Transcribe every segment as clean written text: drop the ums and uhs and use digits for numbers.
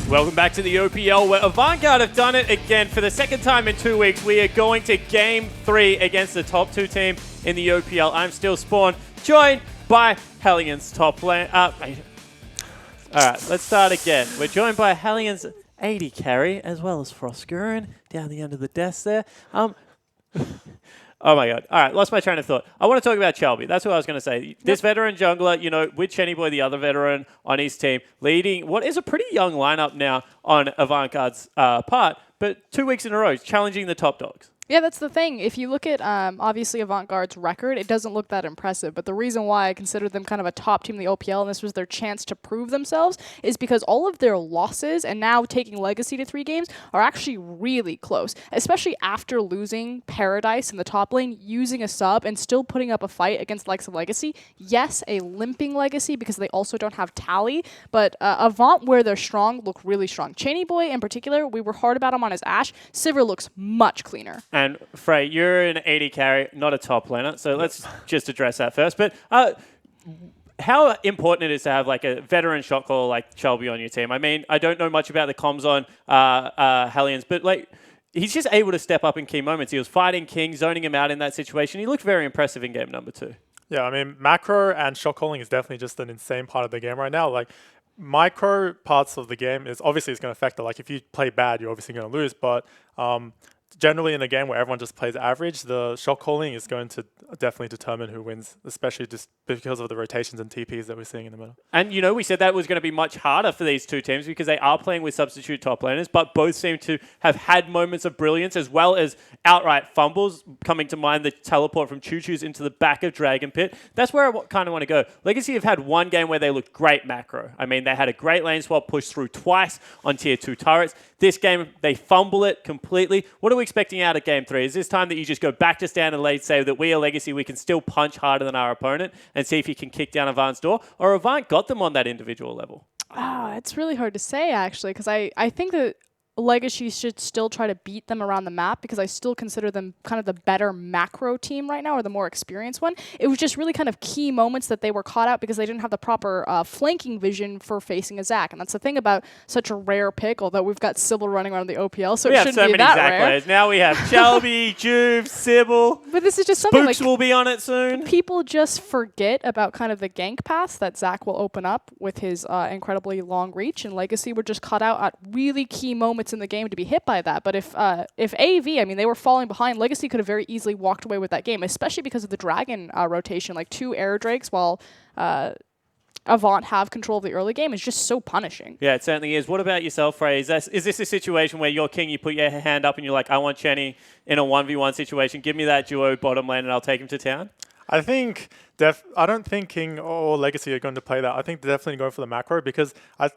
Welcome back to the OPL, where Avantgarde have done it again for the second time in 2 weeks. We are going to Game 3 against the top 2 team in the OPL. I'm still Spawn, joined by Hellions top lane. All right, let's start again. We're joined by Hellions 80 carry, as well as Frostgurn down the end of the desk there. Oh my god. All right, lost my train of thought. I want to talk about Shelby. That's what I was going to say. This veteran jungler, you know, with Chenny Boy, the other veteran on his team, leading what is a pretty young lineup now on Avantgarde's part, but 2 weeks in a row, challenging the top dogs. Yeah, that's the thing. If you look at, obviously, Avantgarde's record, it doesn't look that impressive. But the reason why I consider them kind of a top team in the OPL, and this was their chance to prove themselves, is because all of their losses, and now taking Legacy to 3 games, are actually really close. Especially after losing Paradise in the top lane, using a sub, and still putting up a fight against the likes of Legacy. Yes, a limping Legacy, because they also don't have Tally. But Avant, where they're strong, look really strong. Chenny Boy, in particular, we were hard about him on his Ashe. Sivir looks much cleaner. And Frey, you're an 80 carry, not a top laner, so let's just address that first. But how important it is to have like a veteran shot caller like Shelby on your team? I mean, I don't know much about the comms on Hellions, but like he's just able to step up in key moments. He was fighting King, zoning him out in that situation. He looked very impressive in game number 2. Yeah, I mean, macro and shot calling is definitely just an insane part of the game right now. Like, micro parts of the game is obviously it's going to affect it. Like, if you play bad, you're obviously going to lose, but generally in a game where everyone just plays average, the shot calling is going to definitely determine who wins, especially just because of the rotations and TPs that we're seeing in the middle. And, you know, we said that was going to be much harder for these two teams because they are playing with substitute top laners, but both seem to have had moments of brilliance as well as outright fumbles. Coming to mind, the teleport from Choo Choo's into the back of Dragon Pit. That's where I kind of want to go. Legacy have had one game where they looked great macro. I mean, they had a great lane swap, pushed through twice on tier 2 turrets. This game, they fumble it completely. What are we expecting out of game 3? Is this time that you just go back to standard lane, say that we are Legacy, we can still punch harder than our opponent and see if you can kick down Avant's door? Or Avant got them on that individual level? It's really hard to say, actually, because I think that Legacy should still try to beat them around the map because I still consider them kind of the better macro team right now, or the more experienced one. It was just really kind of key moments that they were caught out because they didn't have the proper flanking vision for facing a Zac. And that's the thing about such a rare pick, although we've got Sybil running around the OPL, so it shouldn't be that rare. We have so many Zac players. Now we have Shelby, Juve, Sybil. But this is just something Spooks will be on it soon. People just forget about kind of the gank paths that Zac will open up with his incredibly long reach, and Legacy were just caught out at really key moments in the game to be hit by that. But if AV, I mean, they were falling behind, Legacy could have very easily walked away with that game, especially because of the Dragon rotation. Like 2 air drakes while Avant have control of the early game is just so punishing. Yeah, it certainly is. What about yourself, Frey? Is this a situation where you're king, you put your hand up and you're like, I want Chenny in a 1v1 situation, give me that duo bottom lane and I'll take him to town? I think I don't think King or Legacy are going to play that. I think they're definitely going for the macro because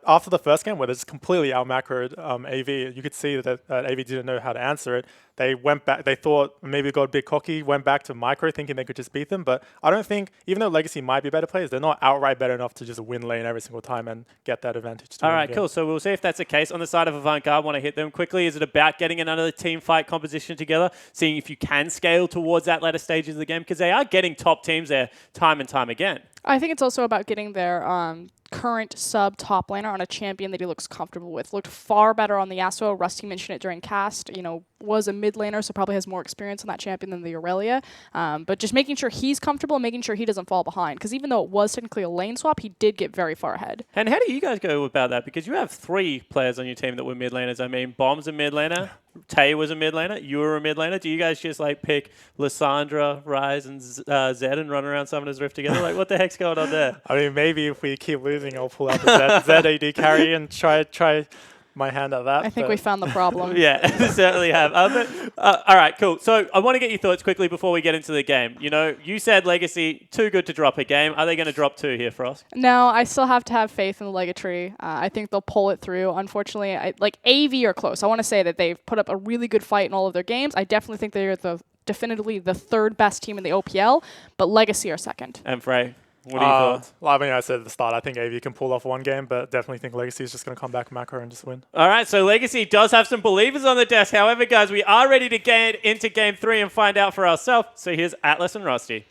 after the first game where they just completely out-macroed AV, you could see that AV didn't know how to answer it. They went back. They thought maybe got a bit cocky, went back to micro thinking they could just beat them. But I don't think, even though Legacy might be better players, they're not outright better enough to just win lane every single time and get that advantage. All right, cool. So we'll see if that's the case. On the side of Avantgarde, want to hit them quickly. Is it about getting another team fight composition together, seeing if you can scale towards that latter stages of the game? Because they are getting top teams there time and time again. I think it's also about getting their current sub top laner on a champion that he looks comfortable with. Looked far better on the Yasuo. Rusty mentioned it during cast. You know, was a mid laner, so probably has more experience on that champion than the Aurelia. But just making sure he's comfortable and making sure he doesn't fall behind. Because even though it was technically a lane swap, he did get very far ahead. And how do you guys go about that? Because you have 3 players on your team that were mid laners. I mean, Bomb's a mid laner. Tay was a mid laner. You were a mid laner. Do you guys just like pick Lissandra, Ryze, and Zed and run around Summoner's Rift together? Like, what the heck's going on there? I mean, maybe if we keep losing, I'll pull out the Zed AD carry and try my hand at that. I think we found the problem. Yeah, certainly have. All right, cool. So I want to get your thoughts quickly before we get into the game. You know, you said Legacy, too good to drop a game. Are they going to drop 2 here, Frost? No, I still have to have faith in the Legatree. I think they'll pull it through. Unfortunately, like AV are close. I want to say that they've put up a really good fight in all of their games. I definitely think they're definitively the 3rd best team in the OPL, but Legacy are 2nd. And Frey? What are your thoughts? Well, I mean, I said at the start, I think AV can pull off one game, but definitely think Legacy is just going to come back macro and just win. All right, so Legacy does have some believers on the desk. However, guys, we are ready to get into Game 3 and find out for ourselves. So here's Atlas and Rusty.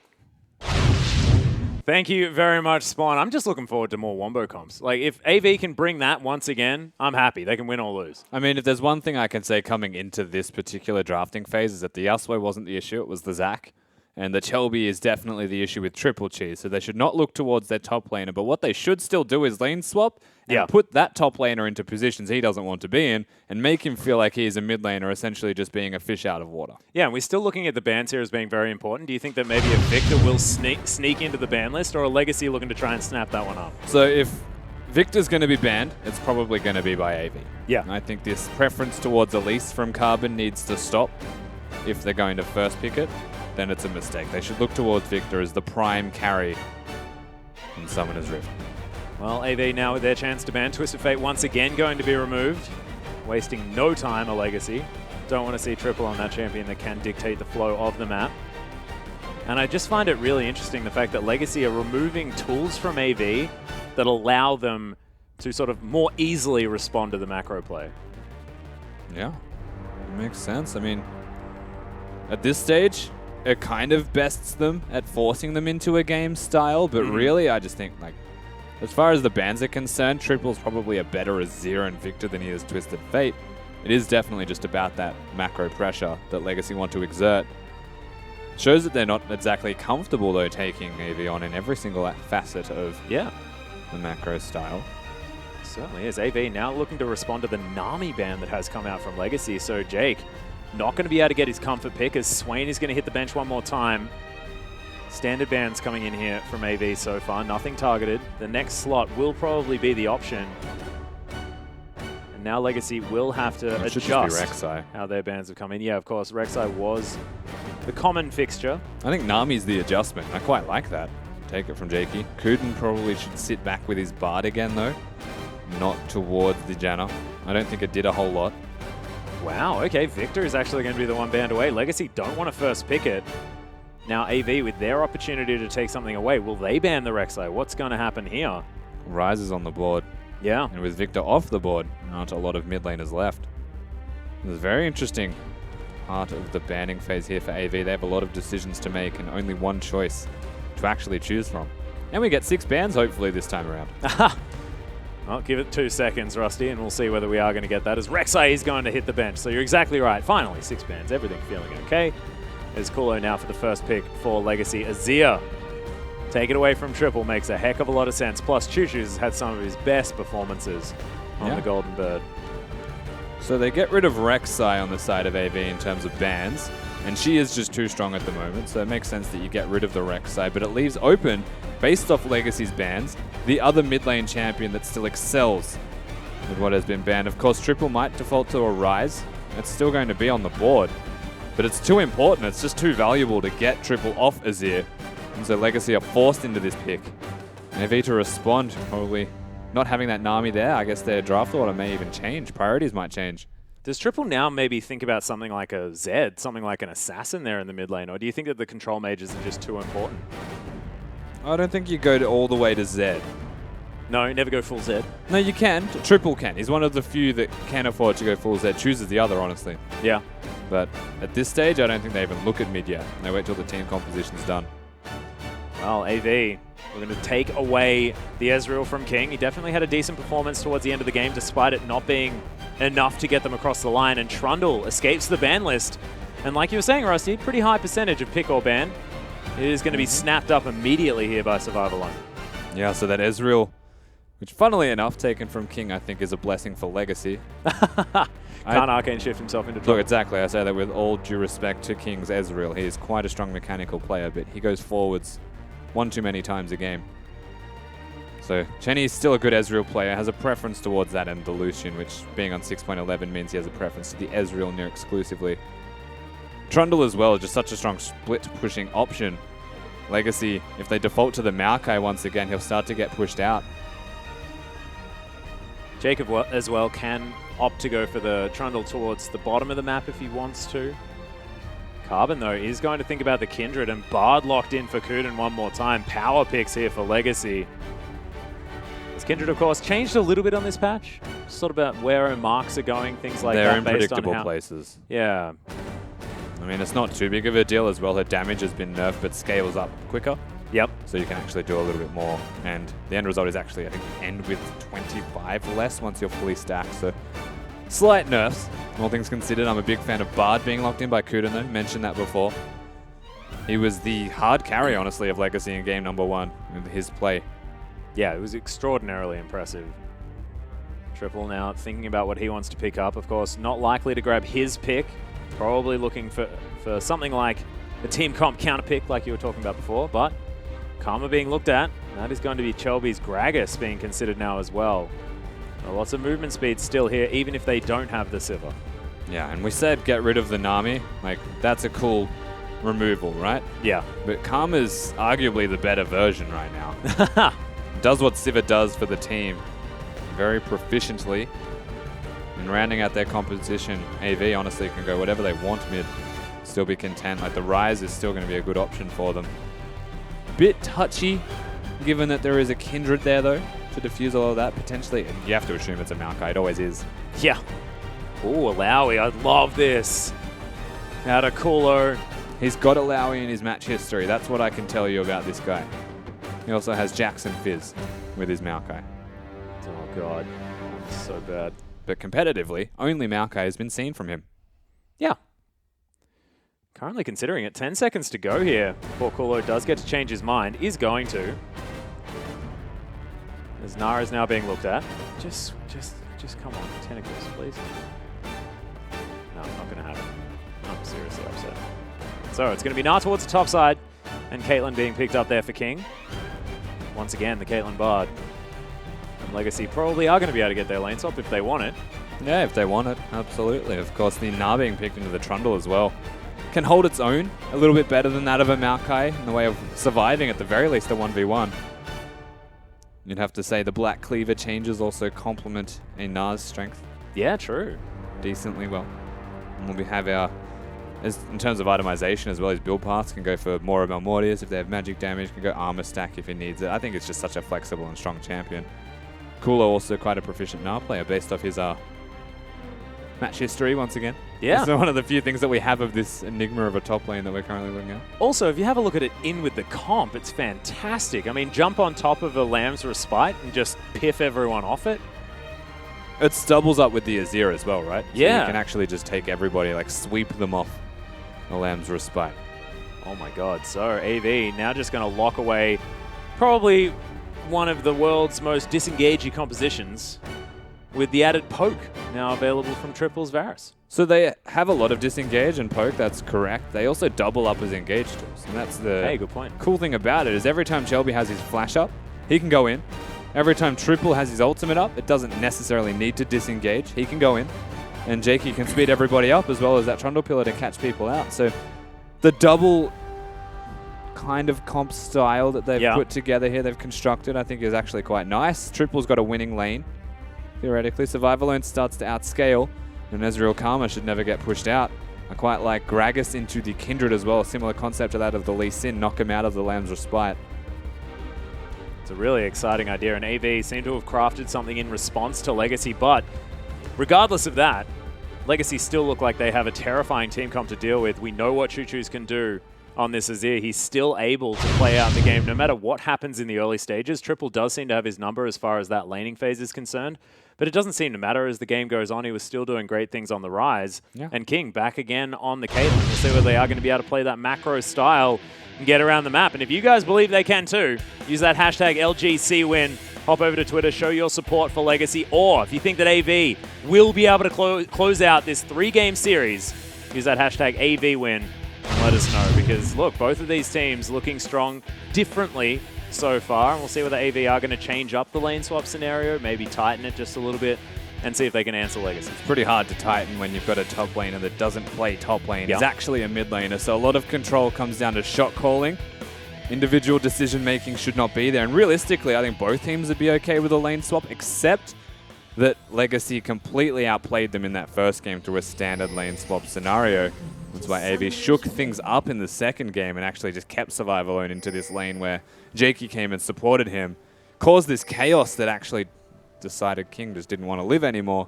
Thank you very much, Spawn. I'm just looking forward to more Wombo comps. Like, if AV can bring that once again, I'm happy. They can win or lose. I mean, if there's one thing I can say coming into this particular drafting phase is that the Yasuo wasn't the issue, it was the Zac. And the Chelby is definitely the issue with Triple Cheese, so they should not look towards their top laner. But what they should still do is lane swap and put that top laner into positions he doesn't want to be in and make him feel like he is a mid laner, essentially just being a fish out of water. Yeah, and we're still looking at the bans here as being very important. Do you think that maybe a Victor will sneak into the ban list, or a Legacy looking to try and snap that one up? So if Victor's going to be banned, it's probably going to be by AV. Yeah. And I think this preference towards Elise from Carbon needs to stop. If they're going to first pick it, then it's a mistake. They should look towards Victor as the prime carry in Summoner's Rift. Well, AV now with their chance to ban. Twisted Fate once again going to be removed. Wasting no time, a Legacy. Don't want to see triple on that champion that can dictate the flow of the map. And I just find it really interesting the fact that Legacy are removing tools from AV that allow them to sort of more easily respond to the macro play. Yeah, makes sense. I mean, at this stage, it kind of bests them at forcing them into a game style, but really, I just think, like, as far as the bans are concerned, Triple's probably a better Azir and Victor than he is Twisted Fate. It is definitely just about that macro pressure that Legacy want to exert. Shows that they're not exactly comfortable, though, taking AV on in every single facet of the macro style. Certainly is. AV now looking to respond to the Nami ban that has come out from Legacy. So Jake, not going to be able to get his comfort pick as Swain is going to hit the bench one more time. Standard bans coming in here from AV so far, nothing targeted. The next slot will probably be the option. And now Legacy will have to adjust how their bans have come in. Yeah, of course, Rek'Sai was the common fixture. I think Nami's the adjustment. I quite like that. Take it from Jakey. Kuden probably should sit back with his Bard again, though. Not towards the Janna. I don't think it did a whole lot. Wow, okay, Victor is actually going to be the one banned away. Legacy don't want to first pick it. Now AV with their opportunity to take something away, will they ban the Rek'Sai? What's going to happen here? Ryze is on the board. Yeah. And with Victor off the board, not a lot of mid laners left. It's a very interesting part of the banning phase here for AV. They have a lot of decisions to make and only one choice to actually choose from. And we get 6 bans hopefully this time around. Well, give it 2 seconds, Rusty, and we'll see whether we are going to get that, as Rek'Sai is going to hit the bench. So you're exactly right. Finally, 6 bans. Everything feeling okay. There's Kulo now for the first pick for Legacy. Azir, take it away from Triple, makes a heck of a lot of sense. Plus, Choo Choo's has had some of his best performances on the Golden Bird. So they get rid of Rek'Sai on the side of AV in terms of bans, and she is just too strong at the moment, so it makes sense that you get rid of the Rek'Sai, but it leaves open, based off Legacy's bans, the other mid lane champion that still excels with what has been banned. Of course, Triple might default to a Ryze. It's still going to be on the board, but it's too important. It's just too valuable to get Triple off Azir. And so Legacy are forced into this pick. And AV to respond, probably not having that Nami there, I guess their draft order may even change. Priorities might change. Does Triple now maybe think about something like a Zed, something like an Assassin there in the mid lane, or do you think that the control mages are just too important? I don't think you go all the way to Zed. No, never go full Zed. No, you can. Triple can. He's one of the few that can afford to go full Zed. Chooses the other, honestly. Yeah. But at this stage, I don't think they even look at mid yet. They wait till the team composition's done. Well, AV, we're going to take away the Ezreal from King. He definitely had a decent performance towards the end of the game, despite it not being enough to get them across the line. And Trundle escapes the ban list. And like you were saying, Rusty, pretty high percentage of pick or ban. It is going to be snapped up immediately here by Survive Alone. Yeah, so that Ezreal, which funnily enough, taken from King, I think is a blessing for Legacy. Can't Arcane shift himself into trouble. Look, exactly. I say that with all due respect to King's Ezreal. He is quite a strong mechanical player, but he goes forwards one too many times a game. So Chenny is still a good Ezreal player, has a preference towards that and the Lucian, which being on 6.11 means he has a preference to the Ezreal near exclusively. Trundle as well is just such a strong split-pushing option. Legacy, if they default to the Maokai once again, he'll start to get pushed out. Jacob as well can opt to go for the Trundle towards the bottom of the map if he wants to. Carbon, though, is going to think about the Kindred, and Bard locked in for Kuden one more time. Power picks here for Legacy. This Kindred, of course, changed a little bit on this patch. Sort of about where her marks are going, things like They're that. in based on predictable places. Yeah. I mean, it's not too big of a deal as well. Her damage has been nerfed, but scales up quicker. Yep. So you can actually do a little bit more. And the end result is actually, I think, end with 25 less once you're fully stacked. So slight nerfs, all things considered. I'm a big fan of Bard being locked in by Kuden, though. Mentioned that before. He was the hard carry, honestly, of Legacy in game number 1 with his play. Yeah, it was extraordinarily impressive. Triple now thinking about what he wants to pick up. Of course, not likely to grab his pick. Probably looking for something like a team comp counter pick like you were talking about before, but Karma being looked at. That is going to be Chelby's Gragas being considered now as well. Lots of movement speed still here, even if they don't have the Sivir. Yeah, and we said get rid of the Nami. Like, that's a cool removal, right? Yeah. But Karma's arguably the better version right now. Does what Sivir does for the team very proficiently. And rounding out their composition, AV honestly can go whatever they want mid. Still be content. Like, the Rise is still going to be a good option for them. Bit touchy, given that there is a Kindred there, though, to defuse all of that. Potentially, you have to assume it's a Maokai. It always is. Yeah. Ooh, Alawi, I love this. Out of Kulo. He's got Alawi in his match history. That's what I can tell you about this guy. He also has Jackson Fizz with his Maokai. Oh, God. So bad. But competitively, only Maokai has been seen from him. Yeah. Currently considering it. 10 seconds to go here before Kulo does get to change his mind. Is going to. As Nara is now being looked at. Just come on. Tentacles, please. No, I'm not going to have it. I'm seriously upset. So it's going to be Nara towards the top side. And Caitlyn being picked up there for King. Once again, the Caitlyn Bard. And Legacy probably are going to be able to get their lane swap if they want it. Yeah, if they want it, absolutely. Of course, the Na being picked into the Trundle as well can hold its own a little bit better than that of a Maokai in the way of surviving at the very least a 1v1. You'd have to say the Black Cleaver changes also complement a Na's strength. Yeah, true. Decently well. And we have our, in terms of itemization as well, his build paths can go for more of Malmortius if they have magic damage, can go armor stack if he needs it. I think it's just such a flexible and strong champion. Kulo also quite a proficient Na player based off his match history once again. Yeah. It's one of the few things that we have of this enigma of a top lane that we're currently looking at. Also, if you have a look at it in with the comp, it's fantastic. I mean, jump on top of a Lamb's Respite and just piff everyone off it. It doubles up with the Azir as well, right? So Yeah. you can actually just take everybody, like sweep them off the Lamb's Respite. Oh my god. So, AV now just going to lock away probably one of the world's most disengaging compositions with the added poke now available from Triple's Varus. So they have a lot of disengage and poke, that's correct. They also double up as engage tools, and that's the Hey, good point. cool thing about it is every time Shelby has his flash up, he can go in. Every time Triple has his ultimate up, it doesn't necessarily need to disengage. He can go in, and Jakey can speed everybody up as well as that Trundle Pillar to catch people out. So the double kind of comp style that they've put together here, they've constructed, I think is actually quite nice. Triple's got a winning lane. Theoretically, Survivalone starts to outscale, and Ezreal Karma should never get pushed out. I quite like Gragas into the Kindred as well, a similar concept to that of the Lee Sin, knock him out of the Lamb's Respite. It's a really exciting idea, and AV seem to have crafted something in response to Legacy, but regardless of that, Legacy still look like they have a terrifying team comp to deal with. We know what Choo Choo's can do on this Azir. He's still able to play out the game no matter what happens in the early stages. Triple does seem to have his number as far as that laning phase is concerned, but it doesn't seem to matter as the game goes on. He was still doing great things on the Rise. Yeah. And King back again on the Caitlyn. We'll see whether they are going to be able to play that macro style and get around the map. And if you guys believe they can too, use that hashtag LGC win. Hop over to Twitter, show your support for Legacy, or if you think that AV will be able to close out this 3-game series, use that hashtag AV win. Let us know, because look, both of these teams looking strong differently so far, and we'll see whether AV are going to change up the lane swap scenario, maybe tighten it just a little bit, and see if they can answer Legacy. It's pretty hard to tighten when you've got a top laner that doesn't play top lane. He's actually a mid laner, so a lot of control comes down to shot calling. Individual decision making should not be there, and realistically, I think both teams would be okay with a lane swap, except that Legacy completely outplayed them in that first game to a standard lane swap scenario. That's why AV shook things up in the second game and actually just kept Survivalone into this lane where Jakey came and supported him, caused this chaos that actually decided King just didn't want to live anymore,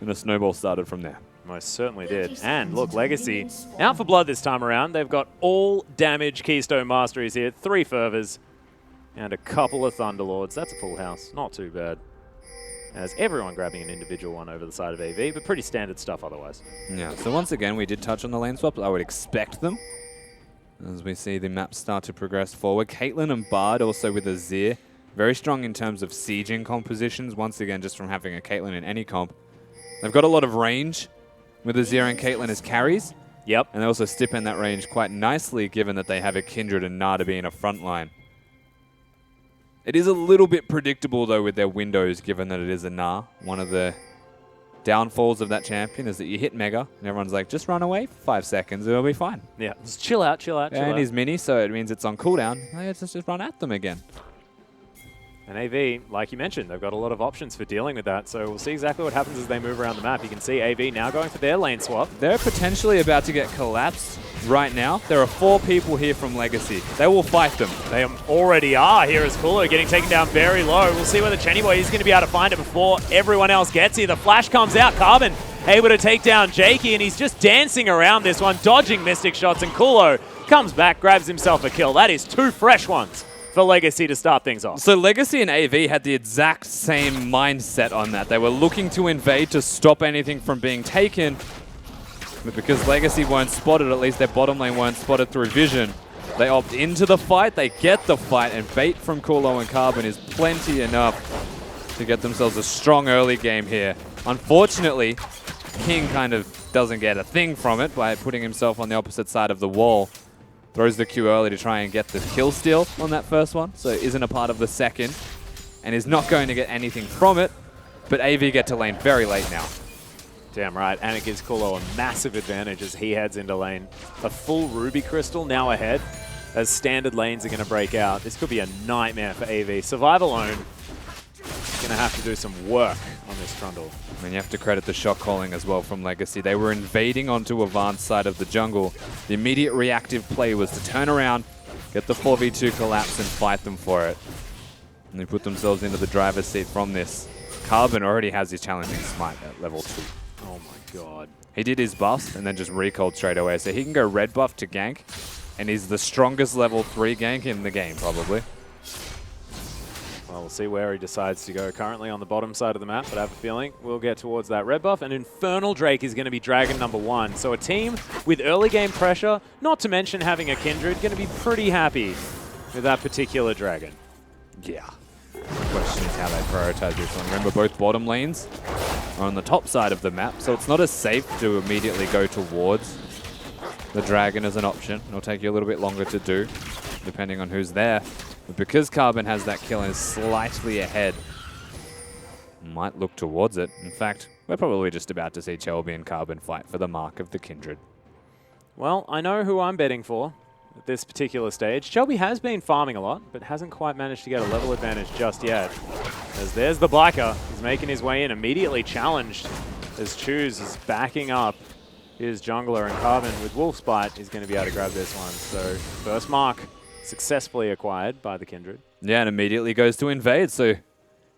and a snowball started from there. Most certainly did. And look, Legacy out for blood this time around. They've got all damage Keystone Masteries here, 3 fervors, and a couple of Thunderlords. That's a full house. Not too bad. As everyone grabbing an individual one over the side of AV, but pretty standard stuff otherwise. Yeah, so once again, we did touch on the lane swaps. I would expect them as we see the map start to progress forward. Caitlyn and Bard also with Azir. Very strong in terms of sieging compositions, once again, just from having a Caitlyn in any comp. They've got a lot of range with Azir and Caitlyn as carries. Yep. And they also stip in that range quite nicely, given that they have a Kindred and Nada being a front line. It is a little bit predictable, though, with their windows, given that it is a Nah. One of the downfalls of that champion is that you hit Mega, and everyone's like, just run away for 5 seconds, it'll be fine. Yeah, just chill out, chill out, chill out. And he's mini, so it means it's on cooldown. Let's just run at them again. And AV, like you mentioned, they've got a lot of options for dealing with that, so we'll see exactly what happens as they move around the map. You can see AV now going for their lane swap. They're potentially about to get collapsed right now. There are 4 people here from Legacy. They will fight them. They already are here as Kulo getting taken down very low. We'll see whether Chennyboy is going to be able to find it before everyone else gets here. The flash comes out. Carbon able to take down Jakey, and he's just dancing around this one, dodging Mystic shots, and Kulo comes back, grabs himself a kill. That is 2 fresh ones for Legacy to start things off. So Legacy and AV had the exact same mindset on that. They were looking to invade to stop anything from being taken, but because Legacy weren't spotted, at least their bottom lane weren't spotted through vision, they opt into the fight, they get the fight, and bait from Kulo and Carbon is plenty enough to get themselves a strong early game here. Unfortunately, King kind of doesn't get a thing from it by putting himself on the opposite side of the wall. Throws the Q early to try and get the kill steal on that first one, so isn't a part of the second, and is not going to get anything from it, but AV get to lane very late now. Damn right, and it gives Kulo a massive advantage as he heads into lane. A full Ruby Crystal now ahead, as standard lanes are going to break out. This could be a nightmare for AV. Survive alone going to have to do some work on this Trundle. And you have to credit the shot calling as well from Legacy. They were invading onto Avant's side of the jungle. The immediate reactive play was to turn around, get the 4v2 collapse, and fight them for it. And they put themselves into the driver's seat from this. Carbon already has his challenging smite at level 2. Oh my god. He did his buffs and then just recalled straight away. So he can go red buff to gank, and he's the strongest level 3 gank in the game, probably. Well, we'll see where he decides to go. Currently on the bottom side of the map, but I have a feeling we'll get towards that red buff. And Infernal Drake is going to be Dragon number 1. So a team with early game pressure, not to mention having a Kindred, going to be pretty happy with that particular Dragon. Yeah. The question is how they prioritize this one. Remember, both bottom lanes are on the top side of the map, so it's not as safe to immediately go towards the Dragon as an option. It'll take you a little bit longer to do, depending on who's there. But because Carbon has that kill and is slightly ahead, might look towards it. In fact, we're probably just about to see Chelby and Carbon fight for the mark of the Kindred. Well, I know who I'm betting for at this particular stage. Chelby has been farming a lot, but hasn't quite managed to get a level advantage just yet. As there's the Biker. He's making his way in, immediately challenged as Choose is backing up his jungler, and Carbon with Wolfspite is going to be able to grab this one. So first mark successfully acquired by the Kindred. Yeah, and immediately goes to invade, so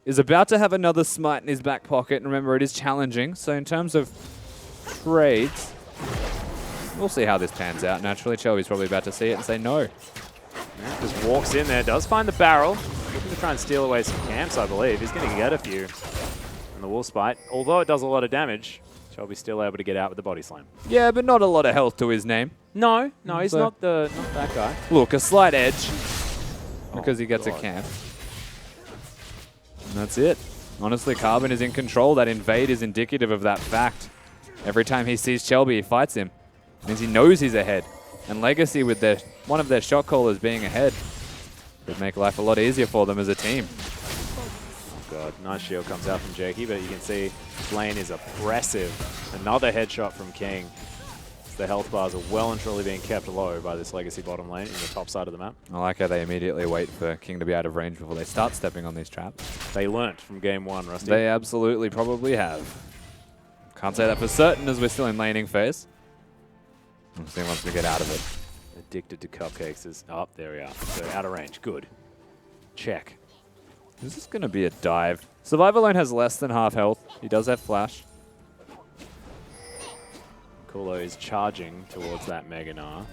is about to have another smite in his back pocket. And remember, it is challenging, so in terms of trades, we'll see how this pans out. Naturally, Chelby's probably about to see it and say no. Yeah, just walks in there, does find the barrel, looking to try and steal away some camps, I believe. He's going to get a few. And the Wolfspite, although it does a lot of damage, Chelby's still able to get out with the body slam. Yeah, but not a lot of health to his name. No, he's So- not that guy. Look, a slight edge because he gets God. a camp. And that's it. Honestly, Carbon is in control. That invade is indicative of that fact. Every time he sees Chelby, he fights him. It means he knows he's ahead. And Legacy, with one of their shot callers being ahead, would make life a lot easier for them as a team. God, nice shield comes out from Jakey, but you can see lane is oppressive. Another headshot from King. The health bars are well and truly being kept low by this Legacy bottom lane in the top side of the map. I like how they immediately wait for King to be out of range before they start stepping on these traps. They learnt from game 1, Rusty. They absolutely probably have. Can't say that for certain as we're still in laning phase. We'll see once we get out of it. Addicted to cupcakes is... Oh, there we are. So out of range. Good. Check. This is going to be a dive. Survive Alone has less than half health. He does have flash. Kulo is charging towards that Mega Gnar.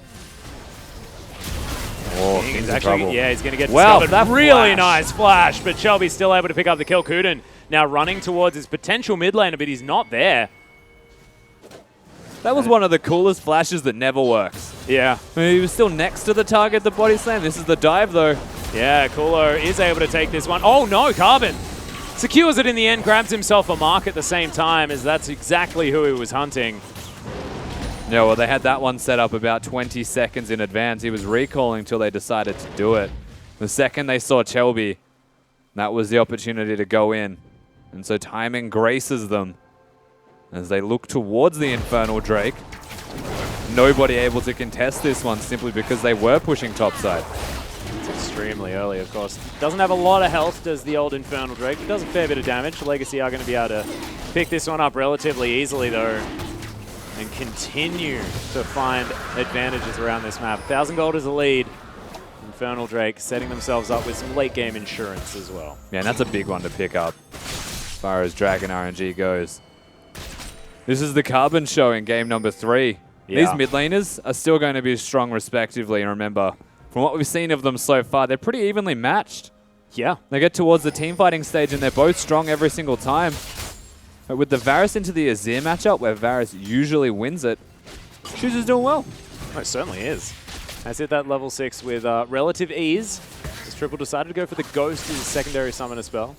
Oh, He's King's in actually, trouble. yeah, he's going to get Wow, discovered. that Really flash. nice flash, but Shelby's still able to pick up the kill. Kuden now running towards his potential mid laner, but he's not there. That was one of the coolest flashes that never works. Yeah. I mean, he was still next to the target, the body slam. This is the dive, though. Yeah, Kulo is able to take this one. Oh no, Carbon secures it in the end, grabs himself a mark at the same time, as that's exactly who he was hunting. Yeah, well, they had that one set up about 20 seconds in advance. He was recalling until they decided to do it. The second they saw Shelby, that was the opportunity to go in. And so timing graces them as they look towards the Infernal Drake. Nobody able to contest this one simply because they were pushing topside. It's extremely early, of course. Doesn't have a lot of health, does the old Infernal Drake. It does a fair bit of damage. Legacy are going to be able to pick this one up relatively easily, though, and continue to find advantages around this map. 1,000 gold is a lead. Infernal Drake setting themselves up with some late game insurance as well. Yeah, and that's a big one to pick up as far as Dragon RNG goes. This is the Carbon show in game number 3. Yeah. These mid laners are still going to be strong respectively. And remember, from what we've seen of them so far, they're pretty evenly matched. Yeah. They get towards the team fighting stage and they're both strong every single time. But with the Varus into the Azir matchup, where Varus usually wins it, Shoes is doing well. Oh, it certainly is. Has hit that level 6 with relative ease. As Triple decided to go for the Ghost as a secondary summoner spell.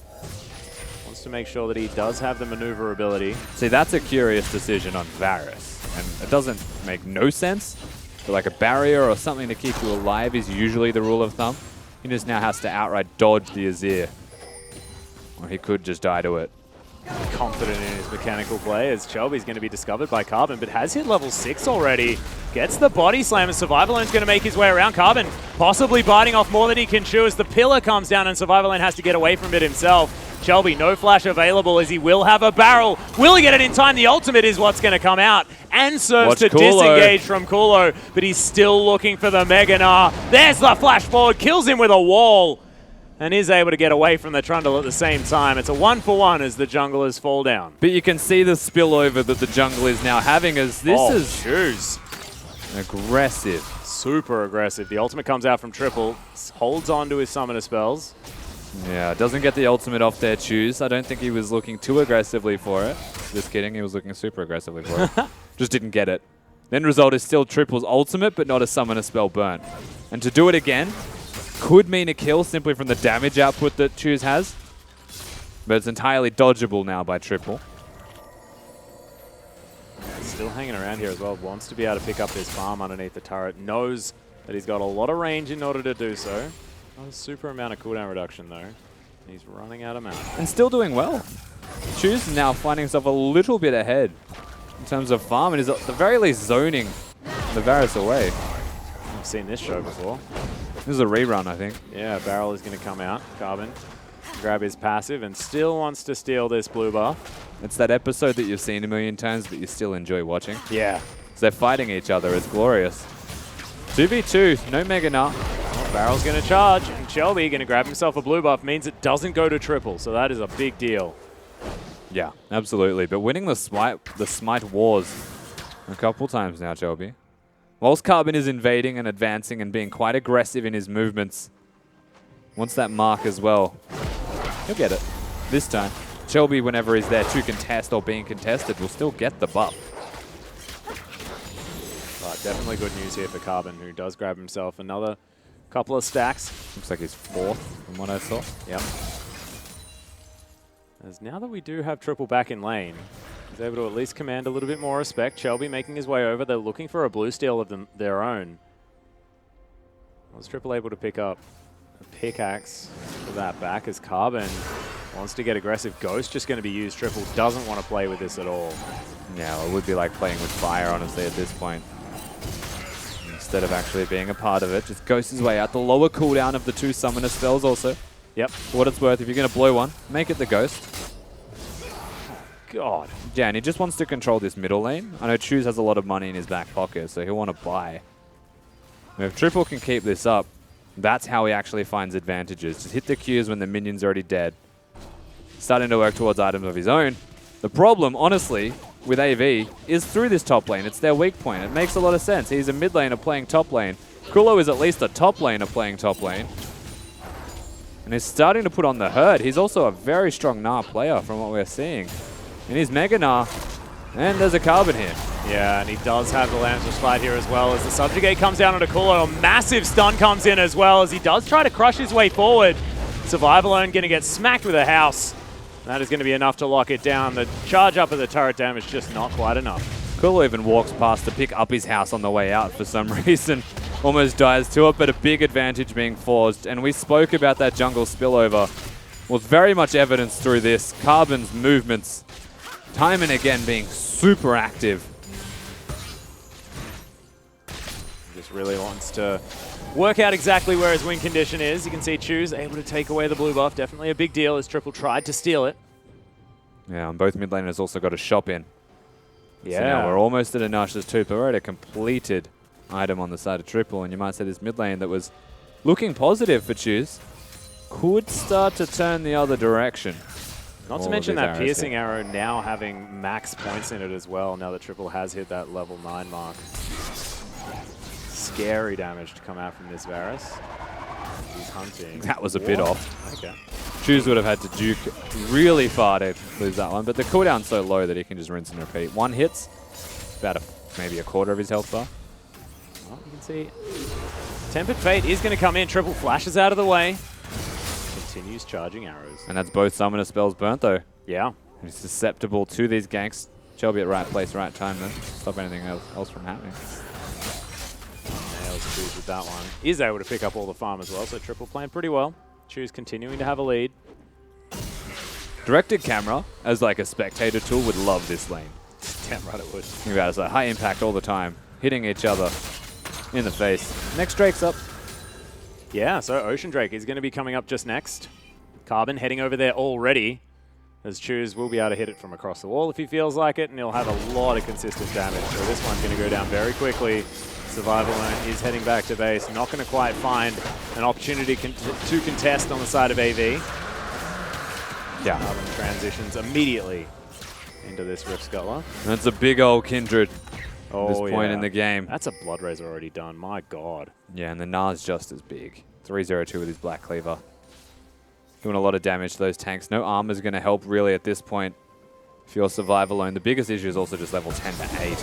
Wants to make sure that he does have the maneuverability. See, that's a curious decision on Varus. And it doesn't make no sense. But like a barrier or something to keep you alive is usually the rule of thumb. He just now has to outright dodge the Azir. Or he could just die to it. Confident in his mechanical play as Shelby's going to be discovered by Carbon, but has hit level 6 already. Gets the body slam and Survival Lane's going to make his way around. Carbon possibly biting off more than he can chew as the pillar comes down and Survival Lane has to get away from it himself. Shelby, no flash available as he will have a barrel. Will he get it in time? The ultimate is what's going to come out and serves to disengage from Kulo, but he's still looking for the Mega Gnar. There's the flash forward, kills him with a wall, and is able to get away from the Trundle at the same time. It's a 1-for-1 as the junglers fall down. But you can see the spillover that the jungle is now having as this is Shoes. aggressive. Super aggressive. The ultimate comes out from Triple, holds on to his summoner spells. Yeah, doesn't get the ultimate off their Choose. I don't think he was looking too aggressively for it. Just kidding, he was looking super aggressively for it. Just didn't get it. The end result is still Triple's ultimate, but not a summoner spell burnt. And to do it again could mean a kill simply from the damage output that Choose has. But it's entirely dodgeable now by Triple. Still hanging around here as well. Wants to be able to pick up his farm underneath the turret. Knows that he's got a lot of range in order to do so. Not a super amount of cooldown reduction though. He's running out of mana. And still doing well. Choose is now finding himself a little bit ahead in terms of farm and is at the very least zoning the Varus away. I've seen this show before. This is a rerun, I think. Yeah, Barrel is going to come out. Carbon grab his passive and still wants to steal this blue buff. It's that episode that you've seen a million times but you still enjoy watching. Yeah. So they're fighting each other. It's glorious. 2v2, no Mega Gnar. Well, Barrel's going to charge, and Shelby going to grab himself a blue buff means it doesn't go to Triple, so that is a big deal. Yeah, absolutely. But winning the Smite Wars a couple times now, Shelby. Whilst Carbon is invading and advancing and being quite aggressive in his movements, wants that mark as well. He'll get it this time. Shelby, whenever he's there to contest or being contested, will still get the buff. But definitely good news here for Carbon, who does grab himself another couple of stacks. Looks like he's 4th from what I saw. Yep. As now that we do have Triple back in lane, he's able to at least command a little bit more respect. Shelby making his way over. They're looking for a blue steal of their own. Was Triple able to pick up a pickaxe for that back as Carbon wants to get aggressive. Ghost just going to be used. Triple doesn't want to play with this at all. Yeah, well, it would be like playing with fire, honestly, at this point. Instead of actually being a part of it, just ghosts his way out. The lower cooldown of the 2 summoner spells also. Yep. For what it's worth, if you're going to blow one, make it the Ghost. God. Yeah, and he just wants to control this middle lane. I know Choose has a lot of money in his back pocket, so he'll want to buy. And if Triple can keep this up, that's how he actually finds advantages. Just hit the Qs when the minion's already dead. Starting to work towards items of his own. The problem, honestly, with AV is through this top lane. It's their weak point. It makes a lot of sense. He's a mid laner playing top lane. Kulo is at least a top laner playing top lane. And he's starting to put on the hurt. He's also a very strong Gnar player from what we're seeing. And he's Mega Gnar. And there's a carbon hit. Yeah, and he does have the Lance Spite here as well as the Subjugate comes down onto Kulo. A massive stun comes in as well as he does try to crush his way forward. Survivalone going to get smacked with a house. That is going to be enough to lock it down. The charge up of the turret damage just not quite enough. Kulo even walks past to pick up his house on the way out for some reason. Almost dies to it, but a big advantage being forged. And we spoke about that jungle spillover. Was very much evidenced through this. Carbon's movements, time and again, being super active. Just really wants to work out exactly where his win condition is. You can see Choose able to take away the blue buff. Definitely a big deal as Triple tried to steal it. Yeah, and both mid laners also got a shop in. Yeah. So now we're almost at a Nash's 2, but we're at a completed item on the side of Triple. And you might say this mid lane that was looking positive for Choose could start to turn the other direction. Not to mention that piercing arrow now having max points in it as well, now that Triple has hit that level 9 mark. Scary damage to come out from this Varus. He's hunting. That was a bit off. Okay. Choose would have had to juke really far to lose that one, but the cooldown's so low that he can just rinse and repeat. One hits, about maybe a quarter of his health bar. Well, you can see Tempered Fate is going to come in. Triple flashes out of the way. Continues charging arrows. And that's both summoner spells burnt though. Yeah. He's susceptible to these ganks. Shelby at right place, right time to stop anything else from happening. Nails Choose with that one. Is able to pick up all the farm as well, so Triple playing pretty well. Choose continuing to have a lead. Directed camera, as like a spectator tool, would love this lane. Damn right it would. Think about it, it's like high impact all the time, hitting each other in the face. Next Drake's up. Yeah, so Ocean Drake is going to be coming up just next. Carbon heading over there already, as Choose will be able to hit it from across the wall if he feels like it, and he'll have a lot of consistent damage. So this one's going to go down very quickly. Survivalone is heading back to base, not going to quite find an opportunity to contest on the side of AV. Yeah. Carbon transitions immediately into this Rift Scuttler. That's a big old Kindred at this point yeah. in the game. That's a Blood Razor already done, my god. Yeah, and the Nar's just as big. 302 with his Black Cleaver. Doing a lot of damage to those tanks. No armor's going to help really at this point if you're Survivalone. The biggest issue is also just level 10 to 8.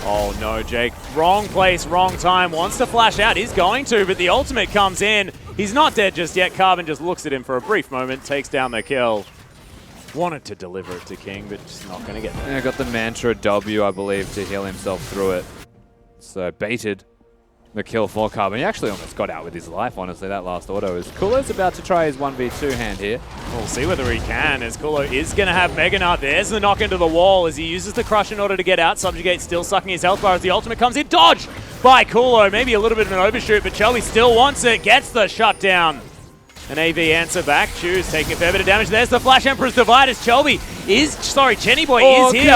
Oh no, Jake. Wrong place, wrong time. Wants to flash out. He's going to, but the ultimate comes in. He's not dead just yet. Carbon just looks at him for a brief moment, takes down the kill. Wanted to deliver it to King, but just not going to get there. Yeah, got the Mantra W, I believe, to heal himself through it. So baited the kill for Carbon. He actually almost got out with his life, honestly, that last auto. Is Kulo's about to try his 1v2 hand here. We'll see whether he can, as Kulo is going to have Mega Gnar. There's the knock into the wall as he uses the Crush in order to get out. Subjugate still sucking his health bar as the ultimate comes in. Dodge by Kulo. Maybe a little bit of an overshoot, but Chelby still wants it. Gets the shutdown. An AV answer back. Choose taking a fair bit of damage. There's the Flash Emperor's Divide as Chelby Chenny Boy is here.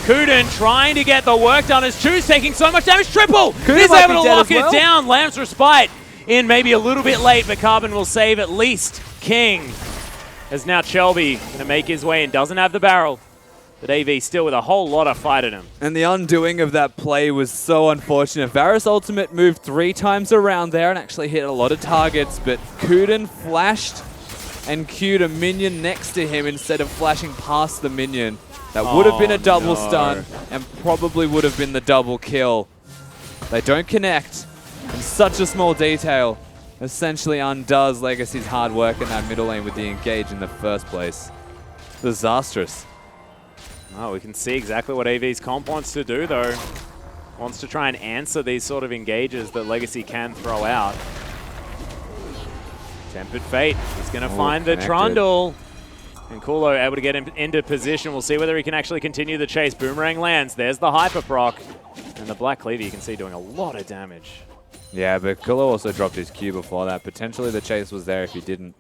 Kuden trying to get the work done as Choose taking so much damage. Triple is able to lock it down. Lamb's Respite in maybe a little bit late, but Carbon will save at least King. As now Chelby going to make his way and doesn't have the barrel. But AV still with a whole lot of fight in him. And the undoing of that play was so unfortunate. Varus ultimate moved 3 times around there and actually hit a lot of targets, but Kuden flashed and queued a minion next to him instead of flashing past the minion. That would have been a double stun and probably would have been the double kill. They don't connect, and such a small detail essentially undoes Legacy's hard work in that middle lane with the engage in the first place. Disastrous. Oh, we can see exactly what AV's comp wants to do, though. Wants to try and answer these sort of engages that Legacy can throw out. Tempered Fate. He's going to find the Trundle. And Kulo able to get him into position. We'll see whether he can actually continue the chase. Boomerang lands. There's the Hyper Proc. And the Black Cleaver you can see doing a lot of damage. Yeah, but Kulo also dropped his Q before that. Potentially the chase was there if he didn't.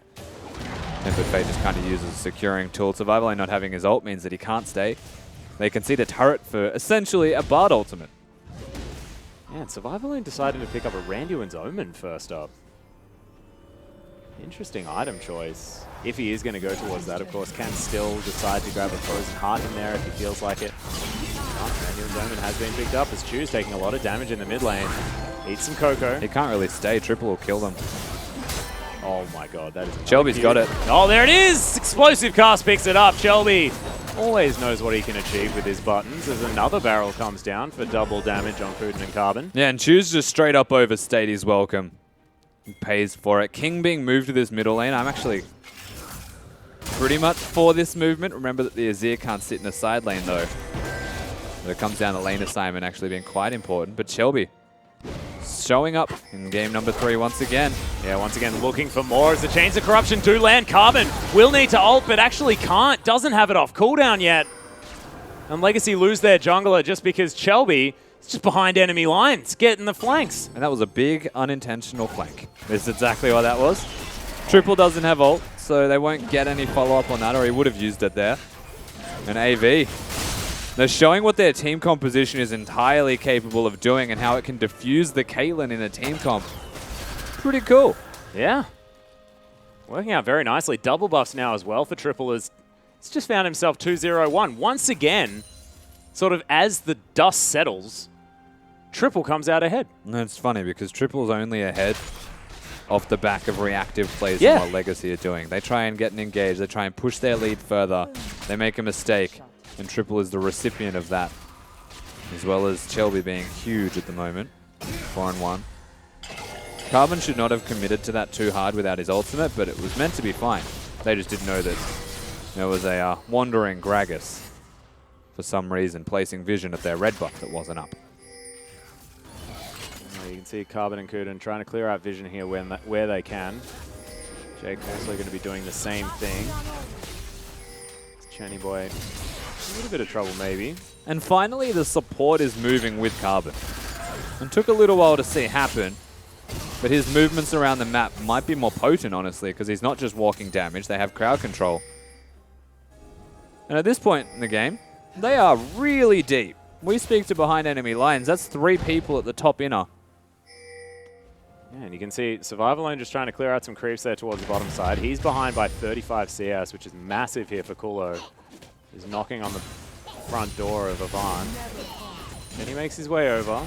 Tempered Fate just kind of uses a securing tool. Survivalone not having his ult means that he can't stay. They concede a turret for essentially a Bard ultimate. Yeah, and Survivalone decided to pick up a Randuin's Omen first up. Interesting item choice. If he is going to go towards that, of course, can still decide to grab a Frozen Heart in there if he feels like it. Manual Endowment has been picked up as Chu's taking a lot of damage in the mid lane. Eats some Coco. He can't really stay. Triple will kill them. Oh my god, that is Shelby's got it. Oh, there it is! Explosive Cast picks it up. Shelby always knows what he can achieve with his buttons as another barrel comes down for double damage on Kuden and Carbon. Yeah, and Chu's just straight up overstayed his welcome. He pays for it. King being moved to this middle lane. I'm actually pretty much for this movement. Remember that the Azir can't sit in the side lane though. So it comes down to lane assignment actually being quite important. But Shelby showing up in game number 3 once again. Yeah, once again looking for more as the Chains of Corruption do land. Carbon will need to ult, but actually can't. Doesn't have it off cooldown yet. And Legacy lose their jungler just because Shelby is just behind enemy lines, getting the flanks. And that was a big unintentional flank. This is exactly what that was. Triple doesn't have ult, so they won't get any follow-up on that, or he would have used it there. And AV, they're showing what their team composition is entirely capable of doing and how it can diffuse the Caitlyn in a team comp. Pretty cool. Yeah. Working out very nicely. Double buffs now as well for Triple as he's just found himself 2-0-1. Once again, sort of as the dust settles, Triple comes out ahead. And it's funny because Triple's only ahead off the back of reactive plays Yeah. and what Legacy are doing. They try and get engaged. They try and push their lead further. They make a mistake. And Triple is the recipient of that, as well as Shelby being huge at the moment. 4-1. Carbon should not have committed to that too hard without his ultimate, but it was meant to be fine. They just didn't know that there was a wandering Gragas, for some reason, placing vision at their red buff that wasn't up. Well, you can see Carbon and Kuden trying to clear out vision here where they can. Jake also going to be doing the same thing. Chenny Boy, a little bit of trouble maybe. And finally, the support is moving with Carbon. And took a little while to see happen, but his movements around the map might be more potent, honestly, because he's not just walking damage, they have crowd control. And at this point in the game, they are really deep. We speak to behind enemy lines, that's 3 people at the top inner. Yeah, and you can see Survival Lane just trying to clear out some creeps there towards the bottom side. He's behind by 35 CS, which is massive here for Kulo. He's knocking on the front door of Avant. And he makes his way over.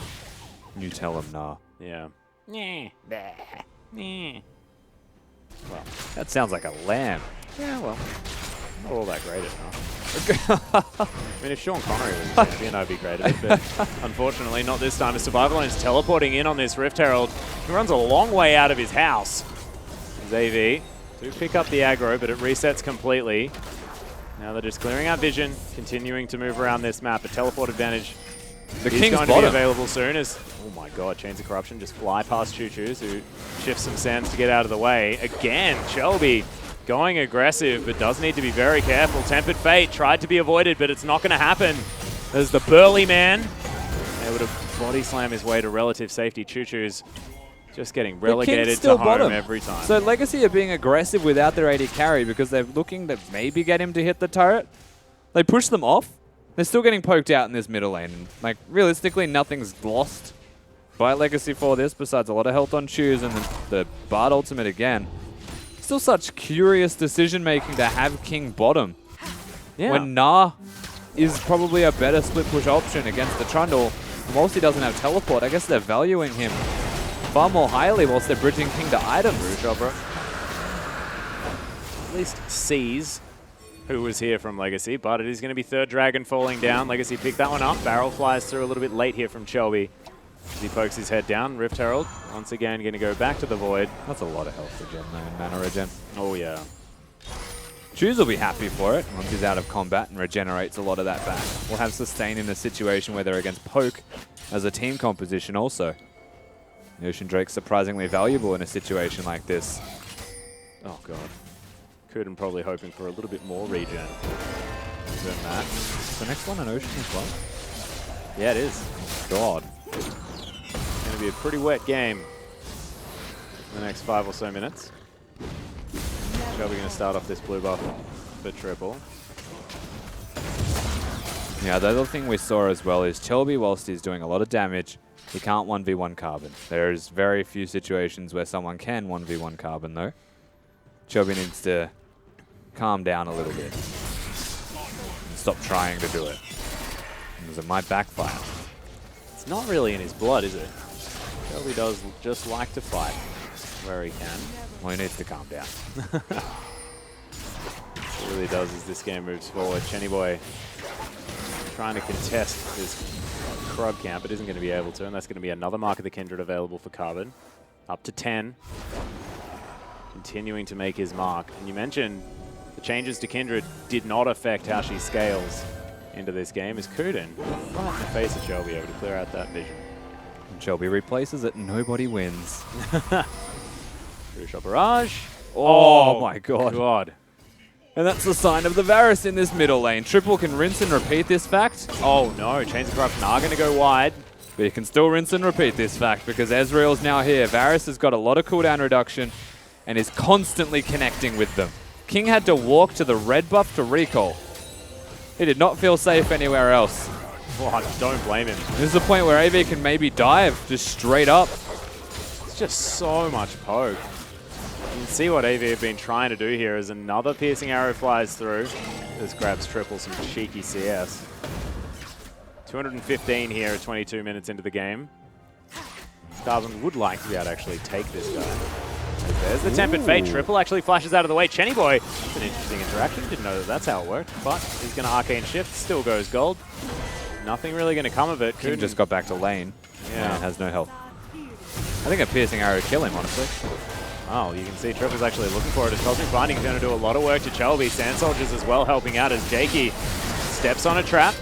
You tell him nah. Yeah. Well, that sounds like a lamb. Yeah, well, not all that great enough. I mean, if Sean Connery was champion, I'd be great at it, but unfortunately not this time. As Survival Lane's teleporting in on this Rift Herald. He runs a long way out of his house. His AV do pick up the aggro, but it resets completely. Now they're just clearing out vision, continuing to move around this map. A teleport advantage The is King's going to be bottom. available soon as, oh my god, Chains of Corruption just fly past Choo-Choos, who shifts some sands to get out of the way. Again, Shelby going aggressive, but does need to be very careful. Tempered Fate tried to be avoided, but it's not going to happen. There's the burly man, able to body slam his way to relative safety. Choo-Choos just getting relegated to home every time. So Legacy are being aggressive without their AD carry because they're looking to maybe get him to hit the turret. They push them off. They're still getting poked out in this middle lane. And, like, realistically, nothing's lost by Legacy for this besides a lot of health on Choose and the Bard ultimate again. Still such curious decision-making to have King bottom. Yeah. When Nah is probably a better split push option against the Trundle. And whilst he doesn't have teleport, I guess they're valuing him far more highly whilst they're bridging King to items. At least sees who was here from Legacy, but it is going to be third dragon falling down. Legacy picked that one up. Barrel flies through a little bit late here from Shelby. As he pokes his head down, Rift Herald once again going to go back to the Void. That's a lot of health regen though, and mana regen. Oh yeah. Choose will be happy for it once he's out of combat and regenerates a lot of that back. We'll have sustain in a situation where they're against Poke as a team composition also. The Ocean Drake's surprisingly valuable in a situation like this. Oh god. Kuden probably hoping for a little bit more regen than that. Is the next one an Ocean as well? Yeah, it is. God. It's going to be a pretty wet game in the next 5 or so minutes. Shelby going to start off this blue buff for Triple. Yeah, the other thing we saw as well is Shelby, whilst he's doing a lot of damage, he can't 1v1 Carbon. There's very few situations where someone can 1v1 Carbon though. Chelby needs to calm down a little bit and stop trying to do it, because it might backfire. It's not really in his blood, is it? Chelby does just like to fight where he can. Well, he needs to calm down. It really does as this game moves forward. Chenny Boy trying to contest this Krug camp, but isn't going to be able to, and that's going to be another Mark of the Kindred available for Carbon. Up to 10. Continuing to make his mark. And you mentioned the changes to Kindred did not affect how she scales into this game, as Kuden, right in the face of Shelby, able to clear out that vision. And Shelby replaces it, nobody wins. Through shot barrage. Oh my god. God. And that's the sign of the Varus in this middle lane. Triple can rinse and repeat this fact, Oh no, Chains of Corruption are going to go wide. but you can still rinse and repeat this fact because Ezreal's now here. Varus has got a lot of cooldown reduction and is constantly connecting with them. King had to walk to the red buff to recall. He did not feel safe anywhere else. Oh, I don't blame him. This is the point where AV can maybe dive just straight up. It's just so much poke. You can see what AV have been trying to do here as another piercing arrow flies through. This grabs Triple some cheeky CS. 215 here at 22 minutes into the game. Carbon would like to be able to actually take this guy. As there's the Tempered Fate. Triple actually flashes out of the way. Chenny Boy, it's an interesting interaction. Didn't know that that's how it worked, but he's going to Arcane Shift. Still goes gold. Nothing really going to come of it. King just got back to lane. Yeah. And has no help. I think a piercing arrow would kill him, honestly. Oh, you can see Triple's actually looking for it. As Cosmic Binding is going to do a lot of work to Chelby. Sand Soldiers as well helping out as Jakey steps on a trap.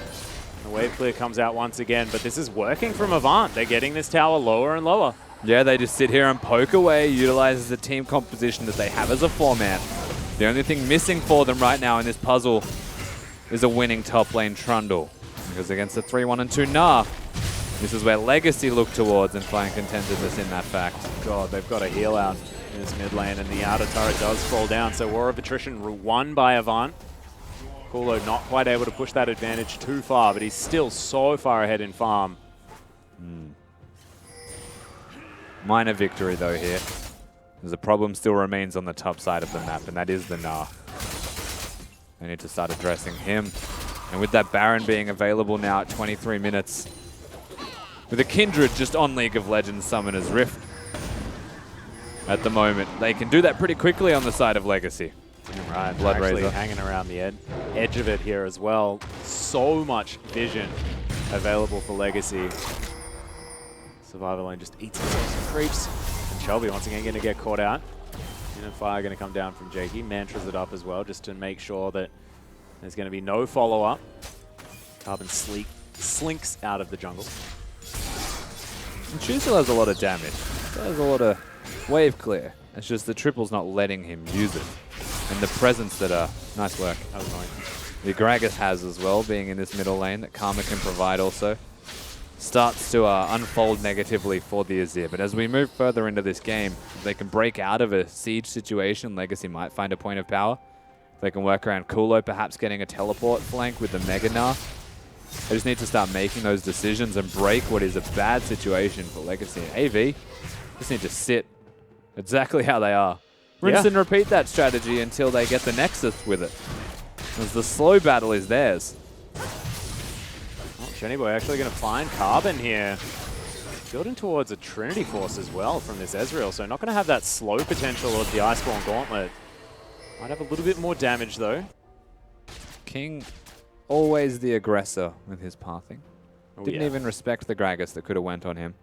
The wave clear comes out once again, but this is working from Avant. They're getting this tower lower and lower. Yeah, they just sit here and poke away, utilizes the team composition that they have as a 4-man. The only thing missing for them right now in this puzzle is a winning top lane Trundle. Because against the 3-1 and 2 Nah, this is where Legacy look towards and find contentedness in that fact. God, they've got a heal out in this mid lane, and the outer turret does fall down. So War of Attrition won by Avant. Kulo not quite able to push that advantage too far, but he's still so far ahead in farm. Minor victory though here. As the problem still remains on the top side of the map, and that is the Nah. They need to start addressing him. And with that Baron being available now at 23 minutes, with a Kindred just on League of Legends Summoner's Rift at the moment, they can do that pretty quickly on the side of Legacy. Right, Blood actually Razor. hanging around the edge of it here as well. So much vision available for Legacy. Survival Lane just eats himself some creeps. And Shelby once again going to get caught out. And fire going to come down from Jakey. Mantras it up as well just to make sure that there's going to be no follow-up. Carbon slinks out of the jungle. And Chu still has a lot of damage. There's a lot of wave clear. It's just the Triple's not letting him use it. And the presence that nice work. That was annoying. The Gragas has as well, being in this middle lane that Karma can provide also. Starts to unfold negatively for the Azir. But as we move further into this game, if they can break out of a siege situation, Legacy might find a point of power. They can work around Kulo, perhaps getting a teleport flank with the Mega Gnar. They just need to start making those decisions and break what is a bad situation for Legacy. And AV just need to sit exactly how they are. Rinse and repeat that strategy until they get the Nexus with it. As the slow battle is theirs. Oh, Chenny Boy actually going to find Carbon here. Building towards a Trinity Force as well from this Ezreal, so not going to have that slow potential of the Iceborne Gauntlet. Might have a little bit more damage though. King, always the aggressor with his pathing. Oh, Didn't yeah. even respect the Gragas that could have went on him.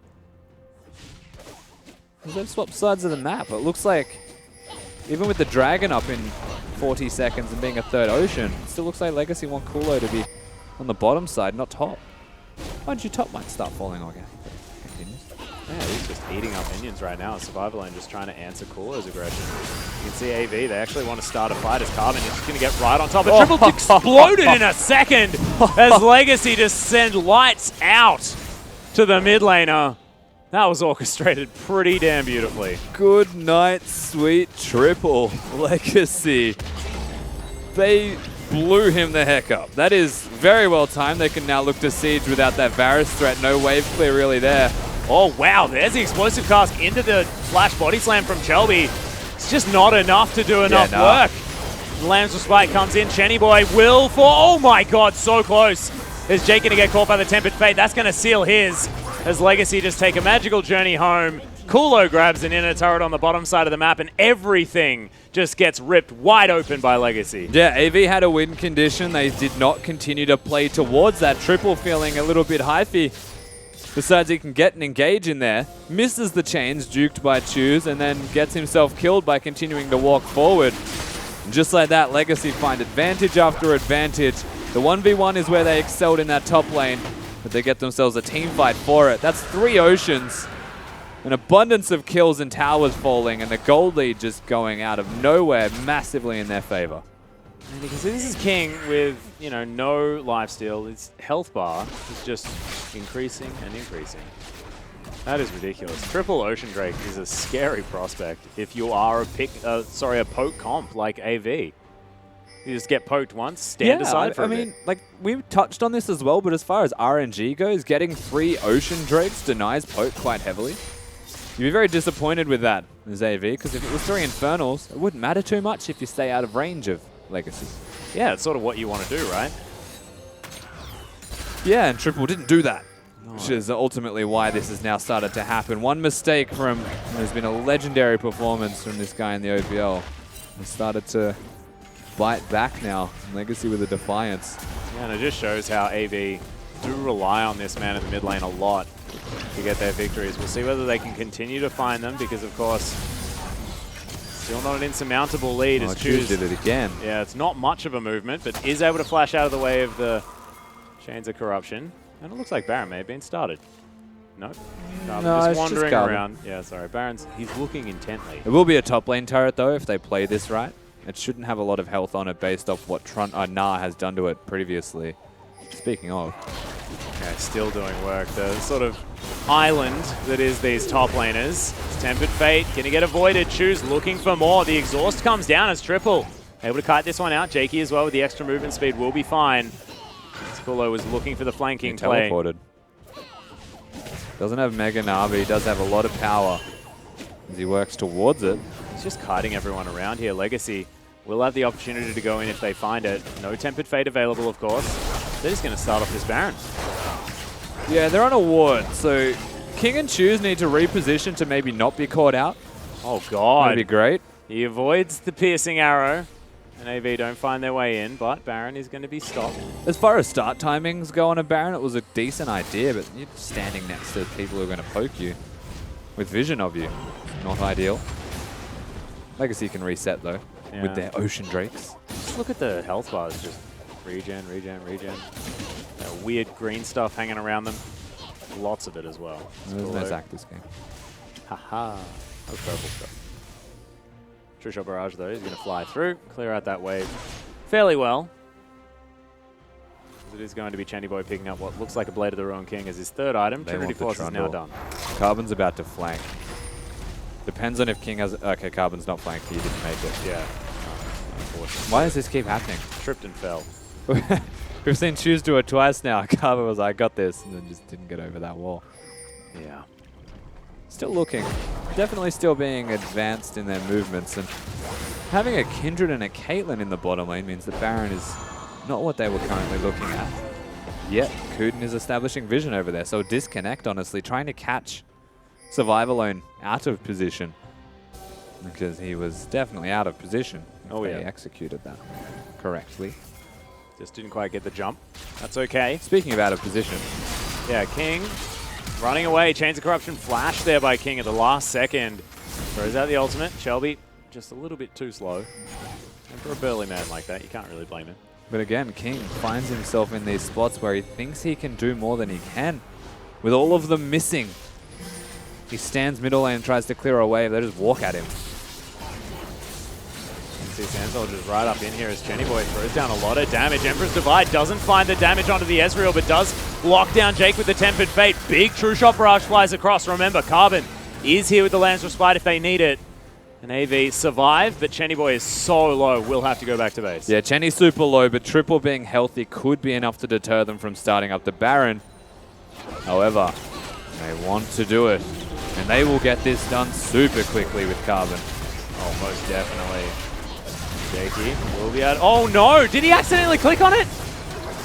They've swapped sides of the map. It looks like, even with the Dragon up in 40 seconds and being a third ocean, it still looks like Legacy want Kulo to be on the bottom side, not top. Mind you, top might start falling again. Yeah, he's just eating up minions right now. Survival Lane just trying to answer Kulo's aggression. You can see AV, they actually want to start a fight as Carbon is just going to get right on top. But Triple exploded in a second as Legacy just send lights out to the mid laner. That was orchestrated pretty damn beautifully. Good night, sweet Triple. Legacy. They blew him the heck up. That is very well timed. They can now look to siege without that Varus threat. No wave clear really there. Oh, wow. There's the explosive cast into the flash body slam from Chelby. It's just not enough to do enough nah. work. Lambs Respite comes in. Chenny Boy will for, oh my god, so close. Is Jake going to get caught by the Tempered Fate? That's going to seal his, as Legacy just take a magical journey home. Kulo grabs an inner turret on the bottom side of the map, and everything just gets ripped wide open by Legacy. Yeah, AV had a win condition. They did not continue to play towards that. Triple feeling a little bit hyphy. Besides, he can get an engage in there, misses the chains, duked by Choose, and then gets himself killed by continuing to walk forward. And just like that, Legacy find advantage after advantage. The 1v1 is where they excelled in that top lane, but they get themselves a team fight for it. That's 3 Oceans, an abundance of kills and towers falling, and the gold lead just going out of nowhere massively in their favor. And you can see this is King with, you know, no lifesteal. His health bar is just increasing and increasing. That is ridiculous. Triple Ocean Drake is a scary prospect if you are a poke comp like AV. You just get poked once, stand aside for a bit. I mean, like, we touched on this as well, but as far as RNG goes, getting 3 Ocean Drakes denies poke quite heavily. You'd be very disappointed with that as AV, because if it was 3 Infernals, it wouldn't matter too much if you stay out of range of Legacy. Yeah, it's sort of what you want to do, right? Yeah, and Triple didn't do that, which is ultimately why this has now started to happen. One mistake from, there's been a legendary performance from this guy in the OPL. He started to bite back now. Legacy with a defiance. Yeah, and it just shows how AV do rely on this man in the mid lane a lot to get their victories. We'll see whether they can continue to find them, because of course, still not an insurmountable lead as Choose did it again. Yeah, it's not much of a movement, but is able to flash out of the way of the Chains of Corruption. And it looks like Baron may have been started. Nope. No, just wandering around. Yeah, sorry. Baron's, he's looking intently. It will be a top lane turret though if they play this right. It shouldn't have a lot of health on it based off what Nah has done to it previously. Speaking of. Okay, still doing work. The sort of island that is these top laners. Tempered Fate, gonna get avoided. Choose looking for more. The exhaust comes down as Triple. Able to kite this one out. Jakey as well with the extra movement speed will be fine. Kulo was looking for the flanking play. Teleported. Doesn't have Mega Nah, but he does have a lot of power as he works towards it. He's just kiting everyone around here. Legacy will have the opportunity to go in if they find it. No Tempered Fate available, of course. They're just going to start off this Baron. Yeah, they're on a ward, so King and Choose need to reposition to maybe not be caught out. Oh, God. That'd be great. He avoids the piercing arrow, and AV don't find their way in, but Baron is going to be stopped. As far as start timings go on a Baron, it was a decent idea, but you're standing next to people who are going to poke you with vision of you. Not ideal. Legacy can reset, though, with their Ocean Drakes. Just look at the health bars. Just regen, regen, regen. That weird green stuff hanging around them. Lots of it as well. There's no Zac this game. Haha. That was purple stuff. True Shot Barrage, though, is going to fly through, clear out that wave fairly well. It is going to be Chenny Boy picking up what looks like a Blade of the Ruined King as his 3rd item. Trinity Force is now done. Carbon's about to flank. Depends on if King has... Okay, Carbon's not flanked. He didn't make it. Yeah. Unfortunately. Why does this keep happening? Tripped and fell. We've seen Choose do it twice now. Carbon was like, I got this, and then just didn't get over that wall. Yeah. Still looking. Definitely still being advanced in their movements. And having a Kindred and a Caitlyn in the bottom lane means that Baron is not what they were currently looking at. Yet, Kuden is establishing vision over there. So a disconnect, honestly, trying to catch Survivalone out of position. Because he was definitely out of position. Oh, yeah. They executed that correctly. Just didn't quite get the jump. That's okay. Speaking of out of position. Yeah, King running away. Chains of Corruption flashed there by King at the last second. Throws out the ultimate. Shelby just a little bit too slow. And for a burly man like that, you can't really blame him. But again, King finds himself in these spots where he thinks he can do more than he can. With all of them missing. He stands middle lane and tries to clear a wave. They just walk at him. See Sand Soldier's right up in here as Chenny Boy throws down a lot of damage. Emperor's Divide doesn't find the damage onto the Ezreal, but does lock down Jake with the Tempered Fate. Big True Shot Barrage flies across. Remember, Carbon is here with the Lance Respite if they need it. And AV survive, but Chenny Boy is so low, we'll have to go back to base. Yeah, Chenny's super low, but Triple being healthy could be enough to deter them from starting up the Baron. However, they want to do it, and they will get this done super quickly with Carbon. Oh, most definitely. Jakey will be out. Oh no! Did he accidentally click on it?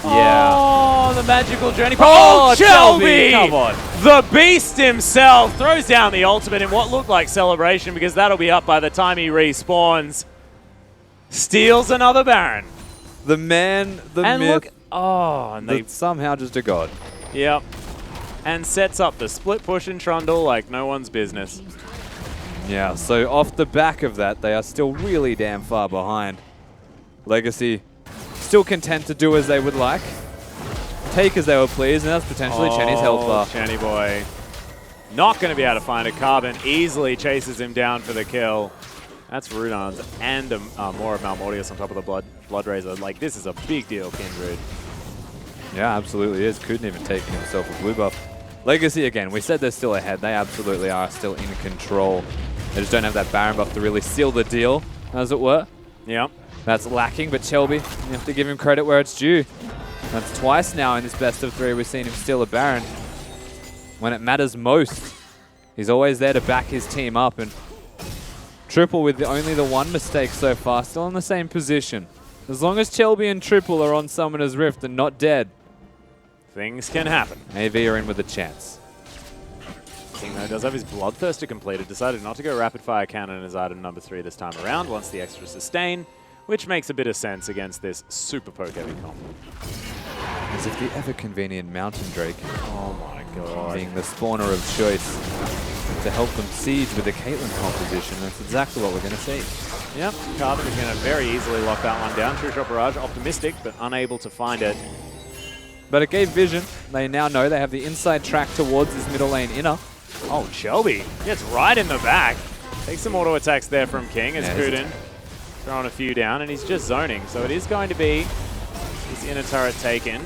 Yeah. Oh, the magical journey. Oh, Chelby! Come on. The beast himself throws down the ultimate in what looked like celebration because that'll be up by the time he respawns. Steals another Baron. The man, the And myth, look. Oh, and they. somehow just a god. Yep. And sets up the split push and trundle like no one's business. Yeah, so off the back of that, they are still really damn far behind. Legacy still content to do as they would like. Take as they were pleased, and that's potentially Chenny's health bar. Chenny boy. Not going to be able to find a Carbon. Easily chases him down for the kill. That's Runar's and more of Malmortius on top of the Blood Razor. Like, this is a big deal, Kindred. Yeah, absolutely is. Couldn't even take himself a blue buff. Legacy, again, we said they're still ahead. They absolutely are still in control. They just don't have that Baron buff to really seal the deal, as it were. Yep. That's lacking, but Chelby, you have to give him credit where it's due. That's twice now in this best of 3 we've seen him steal a Baron. When it matters most, he's always there to back his team up. And Triple with only the one mistake so far, still in the same position. As long as Chelby and Triple are on Summoner's Rift and not dead, things can happen. AV are in with a chance. King, though, does have his Bloodthirster completed. Decided not to go Rapid Fire Cannon as item number 3 this time around, wants the extra sustain, which makes a bit of sense against this super poke heavy comp. As if the ever-convenient Mountain Drake Oh my god. being the spawner of choice to help them siege with the Caitlyn composition. That's exactly what we're going to see. Yep, Carbon is going to very easily lock that one down. True Shot Barrage, optimistic, but unable to find it. But it gave vision. They now know they have the inside track towards this middle lane inner. Oh, Shelby gets right in the back. Takes some auto attacks there from King as Yeah, Kuden throwing a few down, and he's just zoning. So it is going to be his inner turret taken.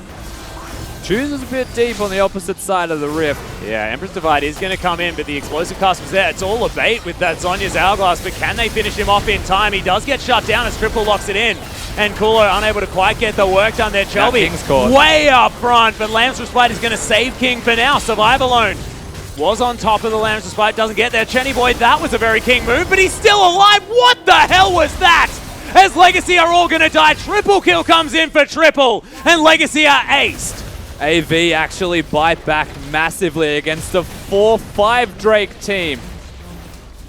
Chooses a bit deep on the opposite side of the rift. Yeah, Empress Divide is going to come in, but the explosive cast was there. It's all a bait with that Zhonya's Hourglass, but can they finish him off in time? He does get shut down as Triple locks it in. And Kulo unable to quite get the work done there. Shelby King's caught. way up front, but Lamb's Respite is going to save King for now. Survive alone. Was on top of the Lamb's Respite, doesn't get there. Chenny boy, that was a very King move, but he's still alive. What the hell was that? As Legacy are all going to die. Triple kill comes in for Triple, and Legacy are aced. AV actually bite back massively against a 4-5 Drake team.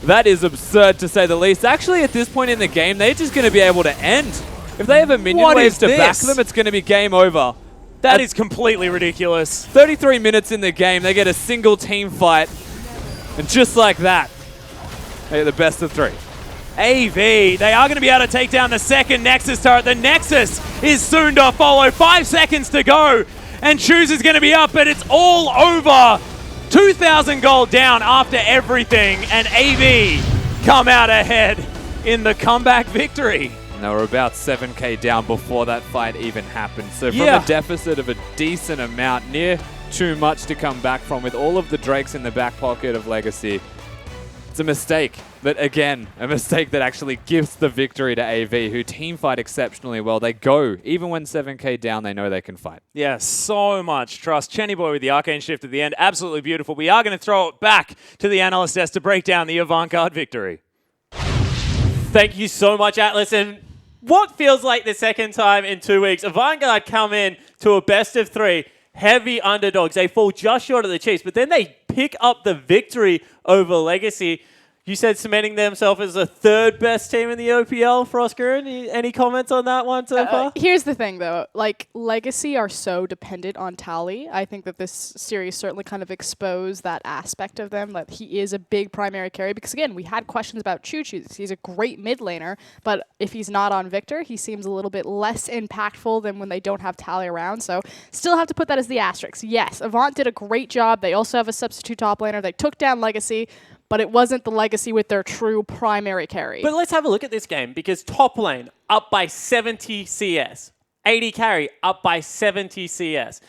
That is absurd to say the least. Actually, at this point in the game, they're just going to be able to end. If they have a minion What wave is to back this? them, it's going to be game over. That is completely ridiculous. 33 minutes in the game, they get a single team fight. And just like that, they get the best of 3. AV, they are going to be able to take down the second Nexus turret. The Nexus is soon to follow. 5 seconds to go. And Choose is going to be up, but it's all over. 2,000 gold down after everything. And AV come out ahead in the comeback victory. And they were about 7k down before that fight even happened. So from Yeah. a deficit of a decent amount, near too much to come back from with all of the Drakes in the back pocket of Legacy. It's a mistake, but again, a mistake that actually gives the victory to AV, who team fight exceptionally well. They go, even when 7k down, they know they can fight. Yeah, so much trust. Chenny boy with the Arcane Shift at the end, absolutely beautiful. We are going to throw it back to the analyst desk to break down the Avant-Garde victory. Thank you so much, Atlas. And what feels like the second time in 2 weeks, Avant-Garde come in to a best of 3, heavy underdogs. They fall just short of the Chiefs, but then they pick up the victory over Legacy. You said cementing themselves as the 3rd best team in the OPL, Frosker. Any comments on that one so far? Here's the thing, though. Like, Legacy are so dependent on Tally. I think that this series certainly kind of exposed that aspect of them, that he is a big primary carry. Because, again, we had questions about Choo Choo. He's a great mid laner, but if he's not on Victor, he seems a little bit less impactful than when they don't have Tally around. So, still have to put that as the asterisk. Yes, Avant did a great job. They also have a substitute top laner. They took down Legacy, but it wasn't the Legacy with their true primary carry. But let's have a look at this game, because top lane up by 70 CS. 80 carry up by 70 CS.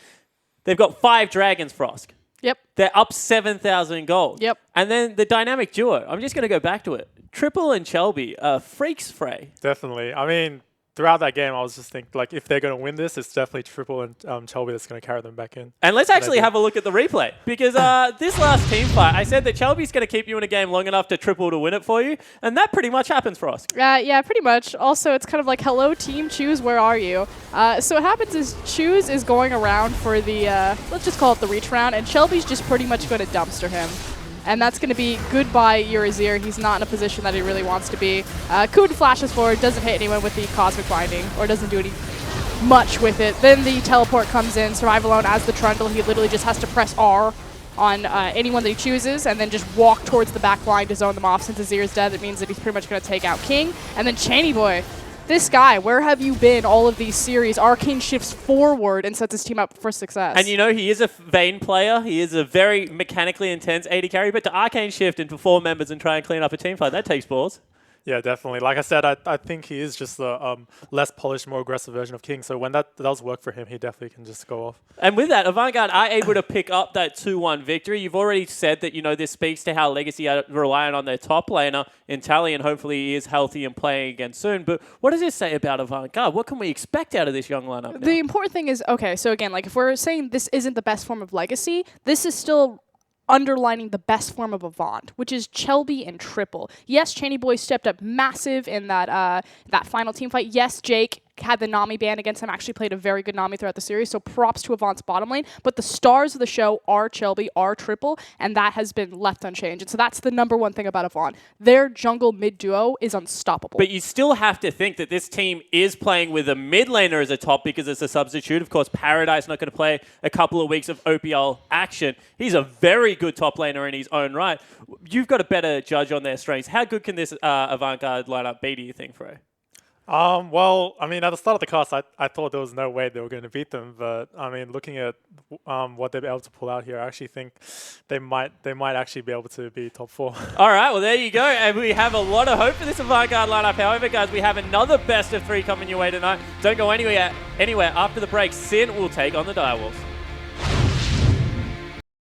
They've got 5 Dragons, Frosk. Yep. They're up 7,000 gold. Yep. And then the dynamic duo, I'm just going to go back to it. Triple and Shelby, freaks fray. Definitely. I mean, throughout that game, I was just thinking, like, if they're going to win this, it's definitely Triple and Chelby that's going to carry them back in. And let's actually have a look at the replay, because this last team fight, I said that Chelby's going to keep you in a game long enough to Triple to win it for you, and that pretty much happens for us. Yeah, pretty much. Also, it's kind of like, hello, team Choose, where are you? So what happens is Choose is going around for the, let's just call it the reach round, and Shelby's just pretty much going to dumpster him. And that's going to be goodbye, Eurazir. He's not in a position that he really wants to be. Kun flashes forward, doesn't hit anyone with the Cosmic Binding, or doesn't do any much with it. Then the teleport comes in, Survive Alone as the Trundle. He literally just has to press R on anyone that he chooses, and then just walk towards the back line to zone them off. Since Azir is dead, it means that he's pretty much going to take out King. And then Chaney Boy. This guy, where have you been all of these series? Arcane shifts forward and sets his team up for success. And you know, he is a Vayne player. He is a very mechanically intense AD carry, but to Arcane shift into 4 members and try and clean up a team fight, that takes balls. Yeah, definitely. Like I said, I think he is just the less polished, more aggressive version of King. So when that does work for him, he definitely can just go off. And with that, Avantgarde are able to pick up that 2-1 victory. You've already said that, you know, this speaks to how Legacy are relying on their top laner in Tally, and hopefully he is healthy and playing again soon. But what does this say about Avantgarde? What can we expect out of this young lineup now? The important thing is, okay, so again, like if we're saying this isn't the best form of Legacy, this is still underlining the best form of Avant, which is Chelby and Triple. Yes, Chaney Boy stepped up massive in that that final team fight. Yes, Jake had the Nami ban against him, actually played a very good Nami throughout the series, so props to Avant's bottom lane. But the stars of the show are Chelby, are Triple, and that has been left unchanged. And so that's the #1 thing about Avant. Their jungle mid duo is unstoppable. But you still have to think that this team is playing with a mid laner as a top because it's a substitute. Of course, Paradise not going to play a couple of weeks of OPL action. He's a very good top laner in his own right. You've got a better judge on their strengths. How good can this Avantgarde lineup be, do you think, Frey? Well, I mean, at the start of the cast, I thought there was no way they were going to beat them. But I mean, looking at what they've been able to pull out here, I actually think they might actually be able to be top 4. All right, well, there you go. And we have a lot of hope for this Avantgarde lineup. However, guys, we have another best of 3 coming your way tonight. Don't go anywhere. After the break, Sin will take on the Direwolves.